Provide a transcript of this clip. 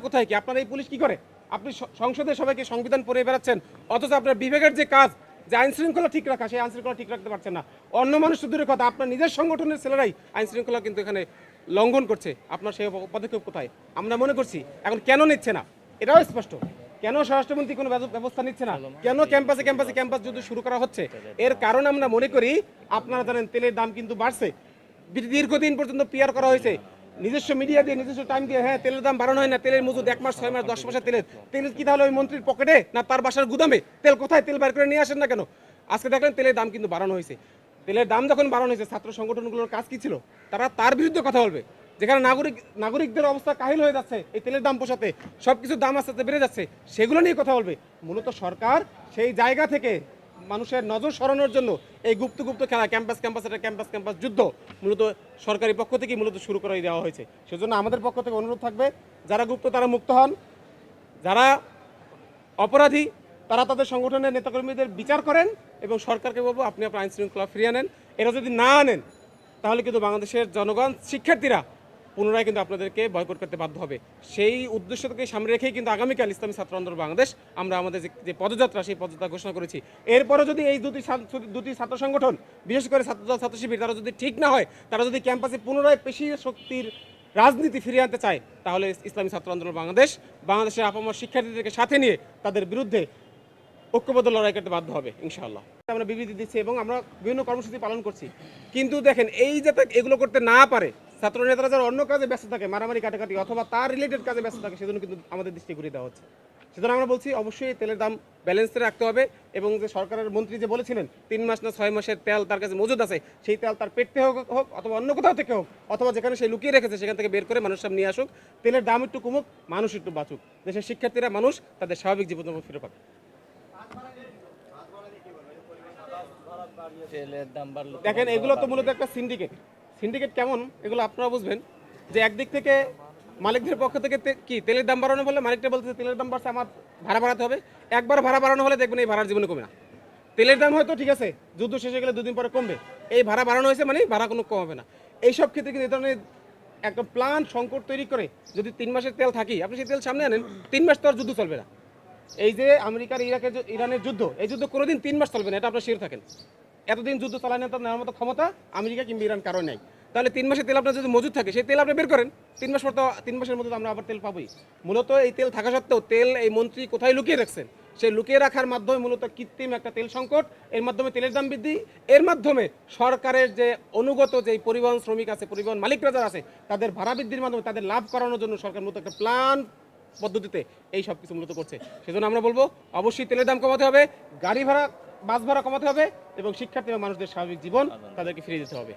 কোথায় কি আপনার এই পুলিশ কি করে? আপনি সংসদে সবাইকে সংবিধান পড়ে বেড়াচ্ছেন, অথচ আপনার বিবেকের যে কাজ, যে আইন শৃঙ্খলা ঠিক রাখা, সেই আইন শৃঙ্খলা ঠিক রাখতে পারছেন না। অন্য মানুষ দূরের কথা, আপনার নিজের সংগঠনের ছেলেরাই আইন শৃঙ্খলা কিন্তু এখানে লঙ্ঘন করছে। আপনার সেই পদক্ষেপ কোথায়? আমরা মনে করছি এখন কেন নিচ্ছে না এটাও স্পষ্ট। কেন স্বরাষ্ট্রমন্ত্রী কোনো ব্যবস্থা নিচ্ছে না? কেন ক্যাম্পাস যুদ্ধ শুরু করা হচ্ছে? এর কারণ আমরা মনে করি, আপনারা জানেন তেলের দাম কিন্তু বাড়ছে, দীর্ঘদিন পর্যন্ত পিআর করা হয়েছে, নিজস্ব মিডিয়া দিয়ে, নিজস্ব টাইম দিয়ে। হ্যাঁ, তেলের দাম বাড়ানো হয় না, তেলের মজুদ 1 মাস 6 মাস 10 মাসের তেল কি তাহলে ওই মন্ত্রীর পকেটে, না তার বাসার গুদামে? তেল কোথায়? তেল বের করে নিয়ে আসেন না কেন? আজকে দেখলেন তেলের দাম কিন্তু বাড়ানো হয়েছে। তেলের দাম যখন বাড়ানো হয়েছে, ছাত্র সংগঠনগুলোর কাজ কি ছিল? তারা তার বিরুদ্ধে কথা বলবে। যেখানে নাগরিকদের অবস্থা কাহিল হয়ে যাচ্ছে এই তেলের দাম পোষাতে, সব কিছুর দাম আস্তে আস্তে বেড়ে যাচ্ছে, সেগুলো নিয়ে কথা বলবে। মূলত সরকার সেই জায়গা থেকে মানুষের নজর সরানোর জন্য এই গুপ্ত খেলা, ক্যাম্পাস যুদ্ধ মূলত সরকারি পক্ষ থেকে মূলত শুরু করে দেওয়া হয়েছে। সেজন্য আমাদের পক্ষ থেকে অনুরোধ থাকবে, যারা গুপ্ত তারা মুক্ত হন, যারা অপরাধী তারা তাদের সংগঠনের নেতাকর্মীদের বিচার করেন, এবং সরকারকে বলবো আপনি আপনার আইন শৃঙ্খলা ফিরিয়ে আনেন। এরা যদি না আনেন তাহলে কিন্তু বাংলাদেশের জনগণ, শিক্ষার্থীরা পুনরায় কিন্তু আপনাদেরকে বয়কট করতে বাধ্য হবে। সেই উদ্দেশ্যকে সামনে রেখেই কিন্তু আগামীকাল ইসলামী ছাত্র আন্দোলন বাংলাদেশ আমরা আমাদের যে পদযাত্রা, সেই পদযাত্রা ঘোষণা করেছি। এরপরে যদি এই দুটি ছাত্র সংগঠন, বিশেষ করে ছাত্রদল ছাত্র শিবির, তারা যদি ঠিক না হয়, তারা যদি ক্যাম্পাসে পুনরায় পেশি শক্তির রাজনীতি ফিরিয়ে আনতে চায়, তাহলে ইসলামী ছাত্র আন্দোলন বাংলাদেশের আপামর শিক্ষার্থীদেরকে সাথে নিয়ে তাদের বিরুদ্ধে ঐক্যবদ্ধ লড়াই করতে বাধ্য হবে ইনশাআল্লাহ। আমরা বিবৃতি দিচ্ছি এবং আমরা বিভিন্ন কর্মসূচি পালন করছি। কিন্তু দেখেন, এই যাতে এগুলো করতে না পারে, ছাত্র নেতারা যারা অন্য কাজে ব্যস্ত থাকে, মারামারি কাটাকাটি অথবা তার রিলেটেড কাজে ব্যস্ত থাকে, সেজন্য কিন্তু আমাদের দৃষ্টি ঘুরিয়ে দেওয়া হচ্ছে। সেজন্য আমরা বলছি অবশ্যই তেলের দাম ব্যালেন্সে রাখতে হবে, এবং যে সরকারের মন্ত্রী যে বলেছিলেন 3 মাস না 6 মাসের তেল তার কাছে মজুদ আছে, সেই তেল তার পেটতে হোক অথবা অন্য কোথাও থেকে হোক, অথবা যেখানে সে লুকিয়ে রেখেছে সেখান থেকে বের করে মানুষ সামনে নিয়ে আসুক। তেলের দাম একটু কমুক, মানুষ একটু বাঁচুক, দেশের শিক্ষার্থীরা মানুষ তাদের স্বাভাবিক জীবনযাপন ফিরে পাবে। দেখেন, এগুলো তো মূলত একটা সিন্ডিকেট কেমন এগুলো আপনারা বুঝবেন। যে একদিক থেকে মালিকদের পক্ষ থেকে কি তেলের দাম বাড়ানো বলে মালিকটা বলতেছে তেলের দাম বাড়ছে, আমার ভাড়া বাড়াতে হবে। একবার ভাড়া বাড়ানো হলে দেখবেন এই ভাড়ার জীবনে কমে না। তেলের দাম হয়তো ঠিক আছে, যুদ্ধ শেষ হয়ে গেলে 2 দিন পরে কমবে, এই ভাড়া বাড়ানো হয়েছে মানে ভাড়া কোনো কমাবে না। এইসব ক্ষেত্রে কিন্তু এই ধরনের একটা প্ল্যান সংকট তৈরি করে যদি 3 মাসের তেল থাকি, আপনি সেই তেল সামনে আনেন, 3 মাস তো আর যুদ্ধ চলবে না। এই যে আমেরিকার ইরানের যুদ্ধ, এই যুদ্ধ কোনোদিন 3 মাস চলবে না, এটা আপনার শিওর থাকেন। এতদিন যুদ্ধ চালানো নেওয়ার মতো ক্ষমতা আমেরিকা কিংবা ইরান কারণ নাই। তাহলে 3 মাসের তেল আপনার যদি মজুদ থাকে, সেই তেল আপনি বের করেন। 3 মাস পর তো 3 মাসের মধ্যে আমরা আবার তেল পাবোই। মূলত এই তেল থাকা সত্ত্বেও তেল এই মন্ত্রী কোথায় লুকিয়ে রাখছেন, সেই লুকিয়ে রাখার মাধ্যমে মূলত কৃত্রিম একটা তেল সংকট, এর মাধ্যমে তেলের দাম বৃদ্ধি, এর মাধ্যমে সরকারের যে অনুগত যে পরিবহন শ্রমিক আছে, পরিবহন মালিকরা যারা আছে, তাদের ভাড়া বৃদ্ধির মাধ্যমে তাদের লাভ করানোর জন্য সরকার মূলত একটা প্ল্যান পদ্ধতিতে এই সব কিছু মূলত করছে। সেজন্য আমরা বলবো অবশ্যই তেলের দাম কমাতে হবে, গাড়ি ভাড়া বাস ভাড়া কমাতে হবে, এবং শিক্ষার্থী এবং মানুষদের স্বাভাবিক জীবন তাদেরকে ফিরিয়ে দিতে হবে।